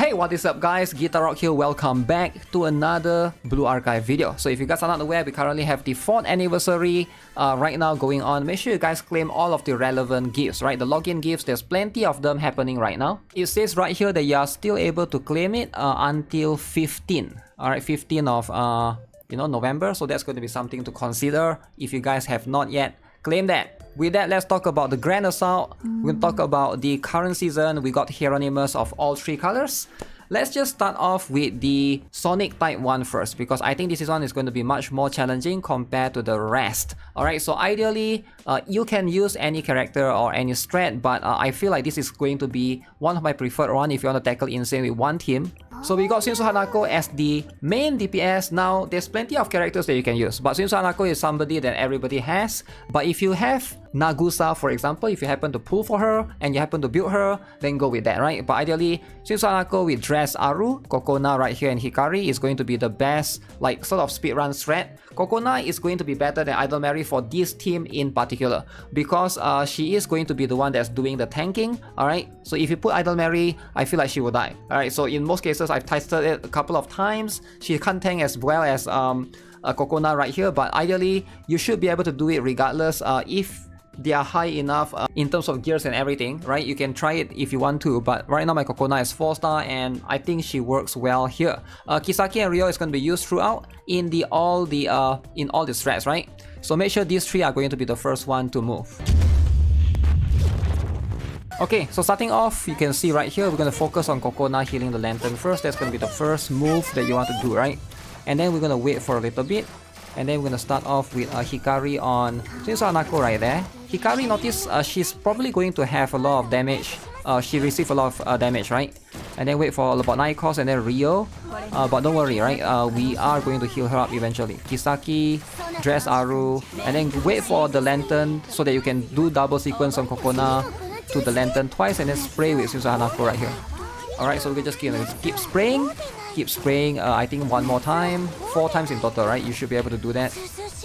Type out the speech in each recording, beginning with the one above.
Hey, what is up guys, Guitar Rock here, welcome back to another Blue Archive video. So if you guys are not aware, we currently have the 4th anniversary right now going on. Make sure you guys claim all of the relevant gifts, right? The login gifts, there's plenty of them happening right now. It says right here that you are still able to claim it until 15. Alright, 15 of November, so that's going to be something to consider if you guys have not yet claimed that. With that, let's talk about the Grand Assault. We're going to talk about the current season. We got Hieronymus of all 3 colors. Let's just start off with the Sonic type one first, because I think this one is going to be much more challenging compared to the rest. Alright, so ideally, you can use any character or any strat, but I feel like this is going to be one of my preferred one if you want to tackle Insane with one team. So we got Shinsu Hanako as the main DPS. Now, there's plenty of characters that you can use, but Shinsu Hanako is somebody that everybody has. But if you have Nagusa, for example, if you happen to pull for her and you happen to build her, then go with that, right? But ideally, Shinsu Hanako with Dress Aru, Kokona right here, and Hikari is going to be the best, like, sort of speedrun strat. Kokona is going to be better than Idol Mary for this team in particular, because she is going to be the one that's doing the tanking, alright? So if you put Idol Mary, I feel like she will die, alright? So in most cases, I've tested it a couple of times. She can't tank as well as Kokona right here, but ideally, you should be able to do it regardless if they are high enough in terms of gears and everything, right? You can try it if you want to, but right now my Kokona is 4-star and I think she works well here. Kisaki and Ryo is going to be used throughout in all the strats, right? So make sure these 3 are going to be the first one to move. Okay, so starting off, you can see right here, we're going to focus on Kokona healing the lantern first. That's going to be the first move that you want to do, right? And then we're going to wait for a little bit. And then we're going to start off with Hikari on Shinsu Hanako right there. Hikari, notice she's probably going to have a lot of damage. She received a lot of damage, right? And then wait for about 9 costs and then Ryo. But don't worry, right? We are going to heal her up eventually. Kisaki, Dress Aru, and then wait for the lantern so that you can do double sequence on Kokona to the lantern twice and then spray with Shinsu Hanako right here. Alright, so we just keep spraying. Keep spraying, I think 1 more time, 4 times in total, right? You should be able to do that.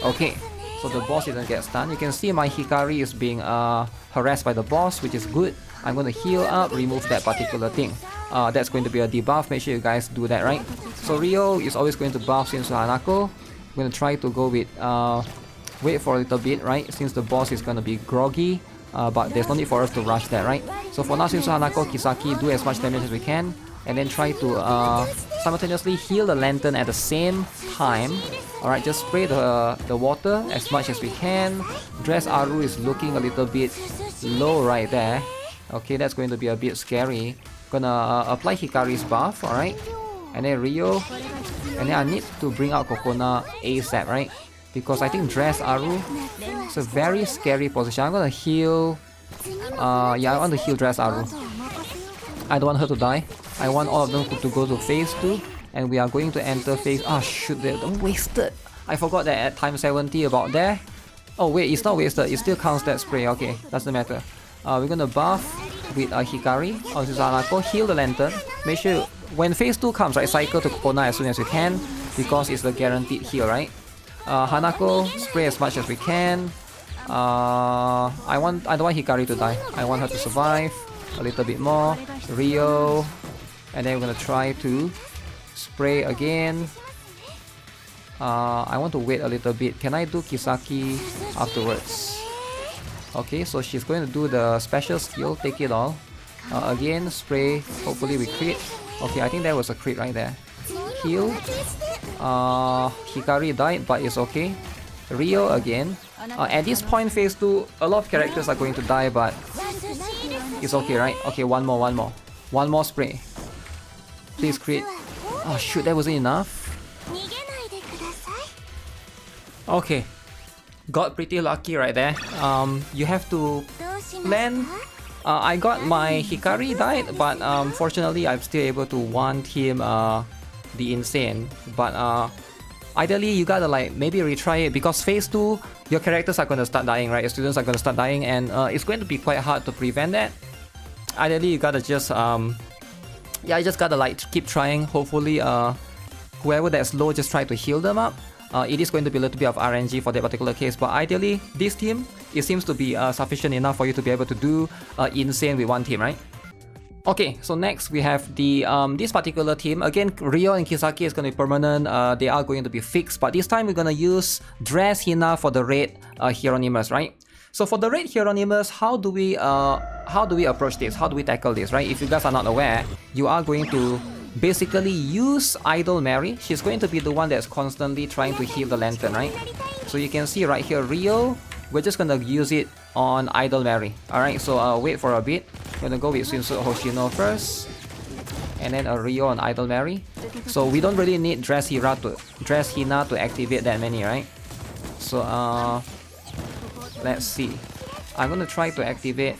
Okay, so the boss didn't get stunned. You can see my Hikari is being harassed by the boss, which is good. I'm going to heal up, remove that particular thing. That's going to be a debuff, make sure you guys do that, right? So Ryo is always going to buff Shinsu Hanako. I'm going to try to go with, wait for a little bit, right? Since the boss is going to be groggy, but there's no need for us to rush that, right? So for now, Shinsu Hanako, Kisaki, do as much damage as we can. And then try to simultaneously heal the lantern at the same time. Alright, just spray the water as much as we can. Dress Aru is looking a little bit low right there. Okay, that's going to be a bit scary. Gonna apply Hikari's buff, alright? And then Ryo. And then I need to bring out Kokona ASAP, right? Because I think Dress Aru is a very scary position. I'm gonna heal... yeah, I want to heal Dress Aru. I don't want her to die. I want all of them to go to phase 2, and we are going to enter phase... Ah, shoot, they're wasted. I forgot that at time 70 about there. Oh wait, it's not wasted, it still counts that spray. Okay, doesn't matter. We're gonna buff with Hikari on Shinsu Hanako, heal the lantern. Make sure when phase 2 comes, right, cycle to Kokona as soon as you can, because it's the guaranteed heal, right? Hanako, spray as much as we can. I don't want Hikari to die. I want her to survive a little bit more. Ryo. And then we're gonna try to spray again. I want to wait a little bit. Can I do Kisaki afterwards? Okay, so she's going to do the special skill, take it all. Again, spray, hopefully we crit. Okay, I think that was a crit right there. Heal. Hikari died, but it's okay. Ryo again. At this point, phase 2, a lot of characters are going to die, but it's okay, right? Okay, one more spray. Please crit. Oh shoot, that wasn't enough. Okay, got pretty lucky right there. You have to plan. I got my Hikari died, but fortunately I'm still able to one team the Insane. But ideally you gotta like maybe retry it, because phase 2 your characters are gonna start dying, right? Your students are gonna start dying, and it's going to be quite hard to prevent that. Ideally you gotta just yeah, you just gotta like keep trying. Hopefully whoever that's low, just try to heal them up. It is going to be a little bit of RNG for that particular case, but ideally this team, it seems to be sufficient enough for you to be able to do Insane with one team, right? Okay, so next we have the this particular team. Again, Ryo and Kisaki is going to be permanent. They are going to be fixed, but this time we're going to use Dress Hina for the red Hieronymus, right? So for the red Hieronymus, how do we approach this? How do we tackle this, right? If you guys are not aware, you are going to basically use Idol Mary. She's going to be the one that's constantly trying to heal the lantern, right? So you can see right here, Ryo, we're just gonna use it on Idol Mary. Alright, so wait for a bit. We're gonna go with Swimsuit Hoshino first, and then a Ryo on Idol Mary. So we don't really need Dress Hina to activate that many, right? So let's see. I'm gonna try to activate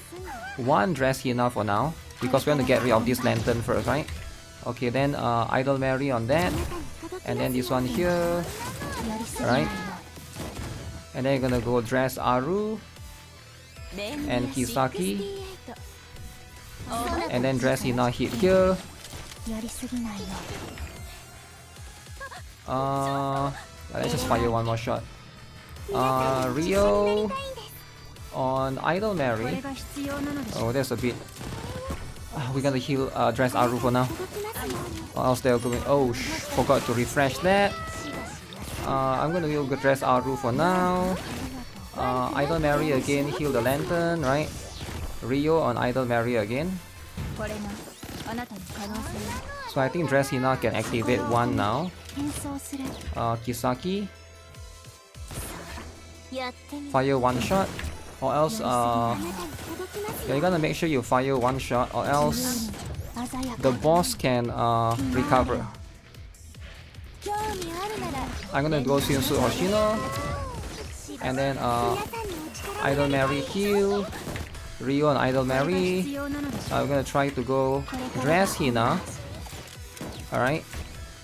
one Dress Hina for now, because we're gonna get rid of this lantern first, right? Okay, then Idol Mary on that, and then this one here, right? And then you're gonna go Dress Aru and Kisaki, and then Dress Hina hit here. Let's just fire one more shot. Ryo on Idol Mary. Oh, that's a bit. We're gonna heal Dress Aru for now. Or else they're going. Oh, forgot to refresh that. I'm gonna heal Dress Aru for now. Idol Mary again, heal the lantern, right? Ryo on Idol Mary again. So I think Dress Hina can activate one now. Kisaki, fire one shot, or else you're gonna make sure you fire one shot, or else the boss can recover. I'm gonna go Swimsuit Hoshino, and then Idol Mary heal, Ryo and Idol Mary. I'm gonna try to go Dress Hina. Alright,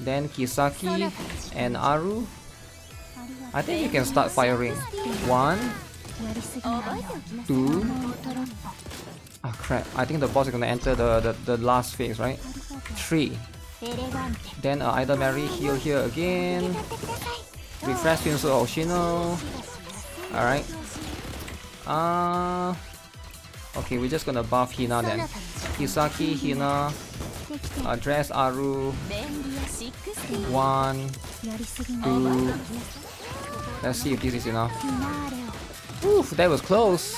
then Kisaki and Aru. I think you can start firing. 1, 2. Oh crap, I think the boss is gonna enter the last phase, right? 3. Then Idol Mary heal here again. Refresh Swimsuit Hoshino. Alright. Okay, we're just gonna buff Hina then. Kisaki, Hina, Dress Aru. 1, 2. Let's see if this is enough. Oof, that was close.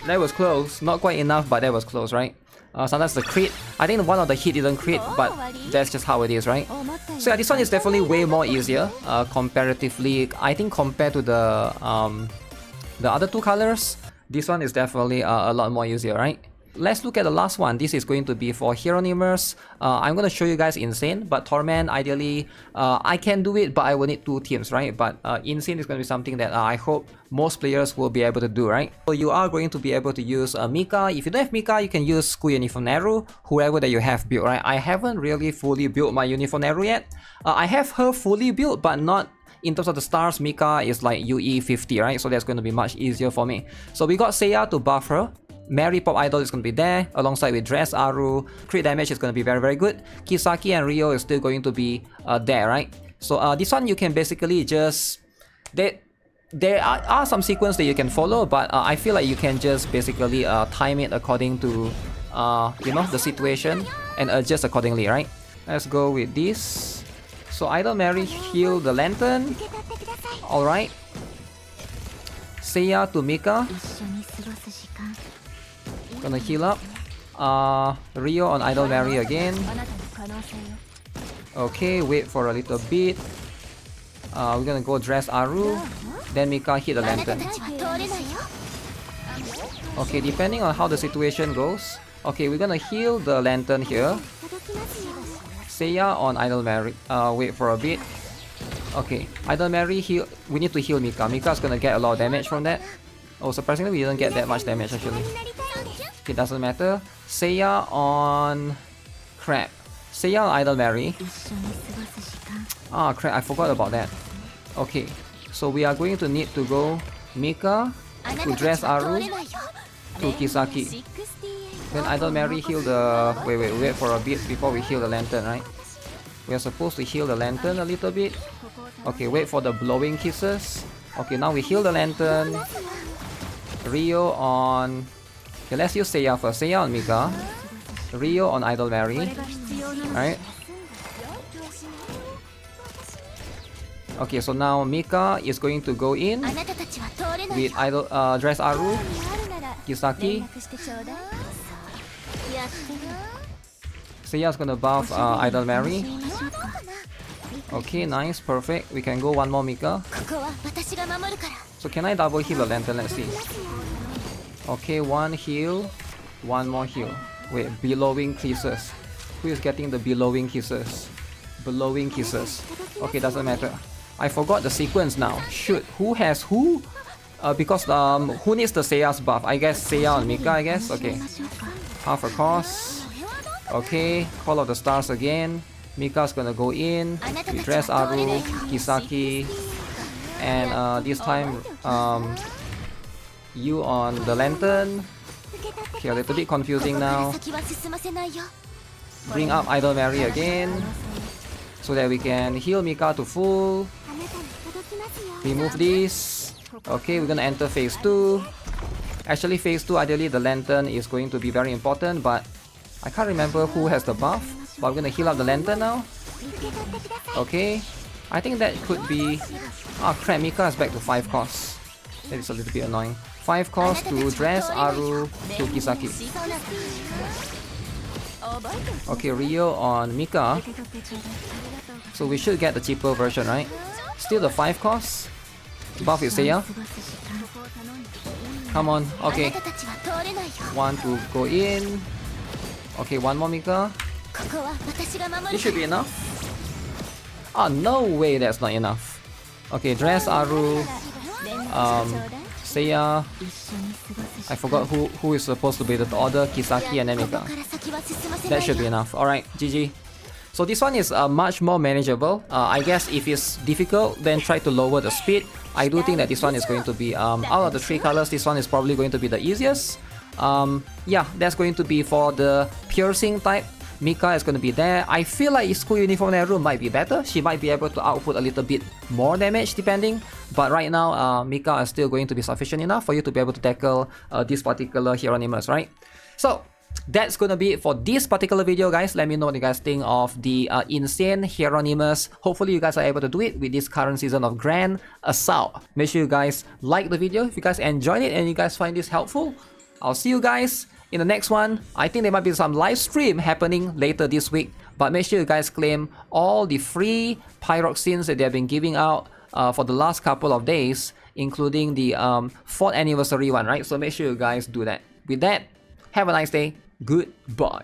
That was close. Not quite enough, but that was close, right? Sometimes the crit. I think one of the hit didn't crit, but that's just how it is, right? So yeah, this one is definitely way more easier comparatively. I think compared to the other two colors, this one is definitely a lot more easier, right? Let's look at the last one. This is going to be for Hieronymus. I'm going to show you guys Insane, but Torment, ideally, I can do it, but I will need 2 teams, right? But Insane is going to be something that I hope most players will be able to do, right? So you are going to be able to use Mika. If you don't have Mika, you can use School Uniform Neru, whoever that you have built, right? I haven't really fully built my Uniform Neru yet. I have her fully built, but not in terms of the stars. Mika is like UE 50, right? So that's going to be much easier for me. So we got Seiya to buff her. Mary Pop Idol is going to be there, alongside with Dress Aru. Crit damage is going to be very, very good. Kisaki and Ryo is still going to be there, right? So this one you can basically just... There are some sequence that you can follow, but I feel like you can just basically time it according to, you know, the situation and adjust accordingly, right? Let's go with this. So Idol Mary heal the lantern. Alright. Seiya to Mika. Gonna heal up. Ryo on Idol Mary again. Okay, wait for a little bit. We're gonna go Dress Aru. Then Mika hit the lantern. Okay, depending on how the situation goes. Okay, we're gonna heal the lantern here. Seiya on Idol Mary. Wait for a bit. Okay, Idol Mary heal. We need to heal Mika. Mika's gonna get a lot of damage from that. Oh, surprisingly, we didn't get that much damage actually. It doesn't matter. Seiya on... Crap. Seiya on Idol Mary. Ah, crap, I forgot about that. Okay, so we are going to need to go Mika to Dress Aru to Kisaki. Then Idol Mary heal the... Wait for a bit before we heal the lantern, right? We are supposed to heal the lantern a little bit. Okay, wait for the blowing kisses. Okay, now we heal the lantern. Ryo on... Okay, let's use Seiya first. Seiya on Mika. Rio on Idol Mary. Alright. Okay, so now Mika is going to go in with Idol Dress Aru, Kisaki. Seiya's gonna buff Idol Mary. Okay, nice, perfect. We can go one more Mika. So can I double heal the lantern? Let's see. Okay, one heal, one more heal. Wait, bellowing kisses. Who is getting the bellowing kisses? Bellowing kisses. Okay, doesn't matter. I forgot the sequence now. Shoot, who has who? Because who needs the Seiya's buff? I guess Seiya on Mika, I guess. Okay. Half a cost. Okay, Call of the Stars again. Mika's gonna go in. We dress Aru, Kisaki, and this time you on the lantern. Okay, a little bit confusing now. Bring up Idol Mary again, so that we can heal Mika to full. Remove this. Okay, we're gonna enter phase 2. Actually, phase 2, ideally the lantern is going to be very important, but I can't remember who has the buff. But I'm gonna heal up the lantern now. Okay, I think that could be... Ah, crap, Mika is back to 5 costs. That is a little bit annoying. 5 costs to dress Aru to Kisaki. Okay, Rio on Mika. So we should get the cheaper version, right? Still the 5 costs. Buff is Seiya. Come on, okay. One to go in. Okay, one more Mika. This should be enough. Ah, no way that's not enough. Okay, dress Aru. Seiya. I forgot who is supposed to be the order. Kisaki and then Mika. That should be enough. Alright, GG. So this one is much more manageable. I guess if it's difficult, then try to lower the speed. I do think that this one is going to be, out of the 3 colors, this one is probably going to be the easiest. Yeah, that's going to be for the piercing type. Mika is going to be there. I feel like school uniform Nehru might be better. She might be able to output a little bit more damage depending. But right now, Mika is still going to be sufficient enough for you to be able to tackle this particular Hieronymus, right? So that's gonna be it for this particular video, guys. Let me know what you guys think of the insane Hieronymus. Hopefully you guys are able to do it with this current season of Grand Assault. Make sure you guys like the video if you guys enjoyed it and you guys find this helpful. I'll see you guys in the next one. I think there might be some live stream happening later this week, but make sure you guys claim all the free pyroxenes that they have been giving out for the last couple of days, including the 4th anniversary one, right? So make sure you guys do that. With that, have a nice day. Goodbye.